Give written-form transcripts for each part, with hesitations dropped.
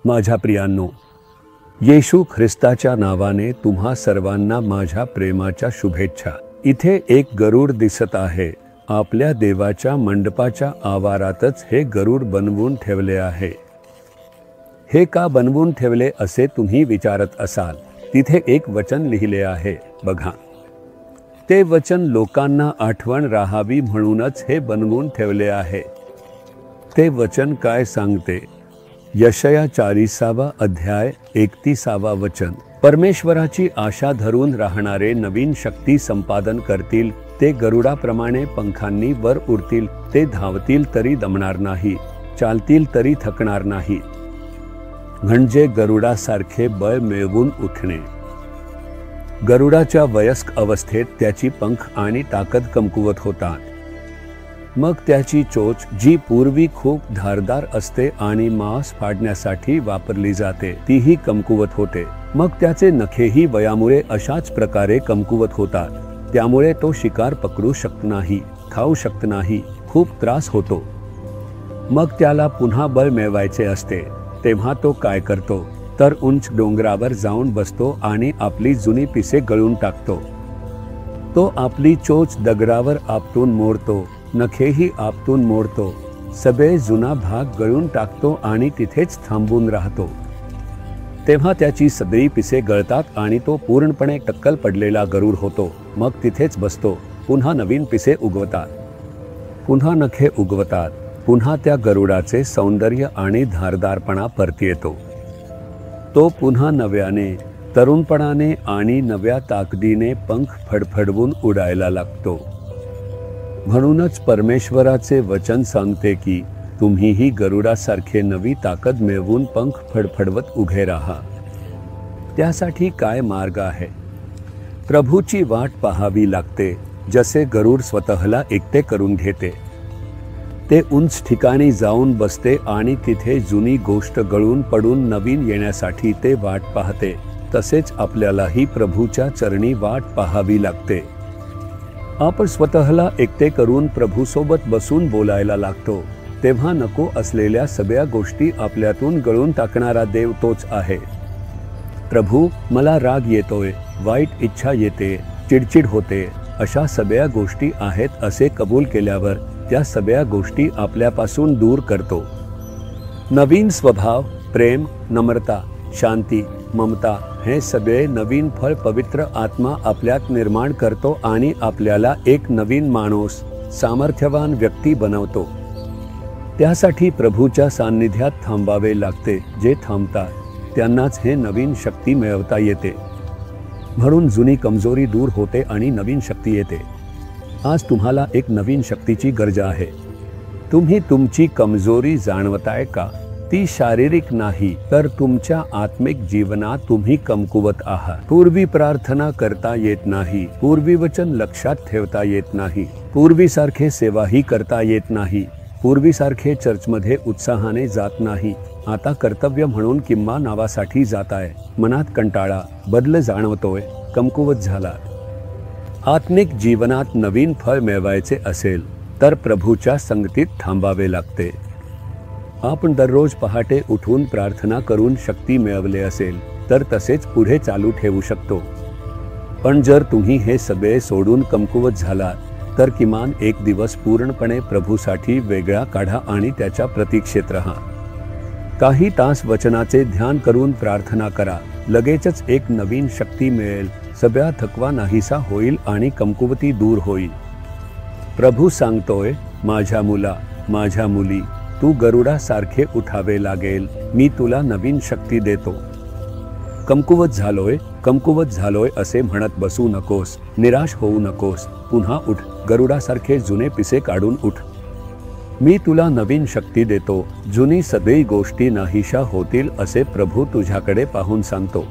माझ्या प्रियांनो, येशू ख्रिस्ताच्या नावाने तुम्हा सर्वांना माझ्या प्रेमाच्या शुभेच्छा। इथे एक गरुड दिसत आहे। आपल्या देवाच्या मंडपाच्या आवारातच हे गरुड बनवून ठेवले आहे। हे का बनवून ठेवले असे तुम्ही विचारत असाल। तिथे एक वचन लिहिले आहे बघा। ते वचन लोकांना आठवण राहावी म्हणूनच हे बनवून ठेवले आहे। ते वचन काय सांगते? यशया 40 अध्याय 31 वचन। परमेश्वराची आशा धरून राहणारे नवीन शक्ती संपादन करतील। ते गरुडाप्रमाणे पंखांनी वर उडतील। ते धावतील तरी दमणार नाही, चालतील तरी थकणार नाही। म्हणजे गरुडासारखे बळ मिळवून उठणे। गरुडाच्या वयस्क अवस्थेत त्याची पंख आणि ताकद कमकुवत होतात। मग त्याची चोच जी पूर्वी खूप धारदार असते आणि मांस फाडण्यासाठी वापरली जाते तीही कमकुवत होते। मग त्याचे नखेही वयामुळे अशाच प्रकारे कमकुवत होतात। त्यामुळे तो शिकार पकडू शकत नाही, खाऊ शकत नाही, खूप त्रास होतो। मग त्याला पुन्हा बळ मिळवायचे असते। तेव्हा तो काय करतो तर उंच डोंगरावर जाऊन बसतो आणि आपली जुनी पिसे गळून टाकतो। तो आपली चोच दगडावर आपटून मोडतो, नखेही आपटून मोडतो, सगळे जुना भाग गळून टाकतो आणि तिथेच थांबून राहतो। तेव्हा त्याची सगळी पिसे गळतात आणि तो पूर्णपणे टक्कल पडलेला गरुड होतो। मग तिथेच बसतो। पुन्हा नवीन पिसे उगवतात, पुन्हा नखे उगवतात, पुन्हा त्या गरुडाचे सौंदर्य आणि धारदारपणा परत येतो। तो पुन्हा नव्याने, तरुणपणाने आणि नव्या ताकदीने पंख फडफडवून उडायला लागतो। म्हणूनच परमेश्वराचे वचन सांगते की तुम्हीही गरुडासारखे नवी ताकद मिळवून पंख फडफडवत उभे राहा। त्यासाठी काय मार्ग आहे? प्रभूची वाट पाहावी लागते। जसे गरुड स्वतःला एकटे करून घेते, ते उंच ठिकाणी जाऊन बसते आणि तिथे जुनी गोष्ट गळून पडून नवीन येण्यासाठी ते वाट पाहते, तसेच आपल्यालाही प्रभूच्या चरणी वाट पाहावी लागते। आपण स्वतःला एकटे करून प्रभूसोबत बसून बोलायला लागतो, तेव्हा नको असलेल्या सगळ्या गोष्टी आपल्यातून गळून टाकणारा देव तोच आहे। प्रभू, मला राग येतोय, वाईट इच्छा येते, चिडचिड होते, अशा सगळ्या गोष्टी आहेत असे कबूल केल्यावर त्या सगळ्या गोष्टी आपल्यापासून दूर करतो। नवीन स्वभाव, प्रेम, नम्रता, शांती, ममता हे सगळे नवीन फळ पवित्र आत्मा आपल्यात निर्माण करतो आणि आपल्याला एक नवीन माणूस, सामर्थ्यवान व्यक्ती बनवतो। त्यासाठी प्रभूच्या सान्निध्यात थांबावे लागते। जे थांबतात त्यांनाच हे नवीन शक्ती मिळवता येते। म्हणून जुनी कमजोरी दूर होते आणि नवीन शक्ती येते। आज तुम्हाला एक नवीन शक्तीची गरज आहे। तुम्ही तुमची कमजोरी जाणवताय का? ती शारीरिक नाही तर तुमच्या आत्मिक जीवनात तुम्ही कमकुवत आहात। पूर्वी प्रार्थना करता येत नाही, पूर्वी वचन लक्षात ठेवता येत नाही, पूर्वीसारखे सेवाही करता येत नाही, पूर्वीसारखे चर्चमध्ये उत्साहाने जात नाही। आता कर्तव्य म्हणून किंवा नावासाठी जाताय। मनात कंटाळा, बदल जाणवतोय, कमकुवत झाला। आत्मिक जीवनात नवीन फळ मिळवायचे असेल तर प्रभूच्या संगतीत थांबावे लागते। आपण दररोज पहाटे उठून प्रार्थना करून शक्ती मिळवले असेल तर तसेच पुढे चालू ठेवू शकतो। पण जर तुम्ही हे सगळे सोडून कमकुवत झालात तर किमान एक दिवस पूर्णपणे प्रभूसाठी वेगळा काढा आणि त्याच्या प्रतीक्षेत राहा। काही तास वचनाचे ध्यान करून प्रार्थना करा। लगेचच एक नवीन शक्ती मिळेल, सगळा थकवा नाहीसा होईल आणि कमकुवती दूर होईल। प्रभू सांगतोय, माझ्या मुला, माझ्या मुली, तू गरुडासारखे उठावे लागेल, मी तुला नवीन शक्ती देतो। कमकुवत झालोय असे म्हणत बसू नकोस, निराश होऊ नकोस, पुन्हा उठ, गरुडासारखे जुने पिसे काढून उठ। मी तुला नवीन शक्ती देतो, जुनी सगळी गोष्टी नाहीशा होतील असे प्रभू तुझ्याकडे पाहून सांगतो।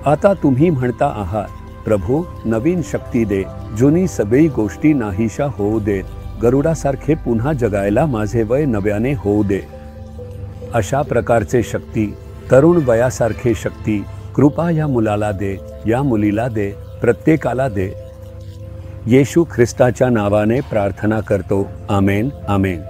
आता तुम्ही म्हणता आहात, प्रभू नवीन शक्ती दे, जुनी सगळी गोष्टी नाहीशा होऊ देत, गरुडासारखे पुन्हा जगायला माझे वय नव्याने होऊ दे। अशा प्रकारचे शक्ती, तरुण वयासारखे शक्ती, कृपा या मुलाला दे, या मुलीला दे, प्रत्येकाला दे। येशू ख्रिस्ताच्या नावाने प्रार्थना करतो. आमेन, आमेन.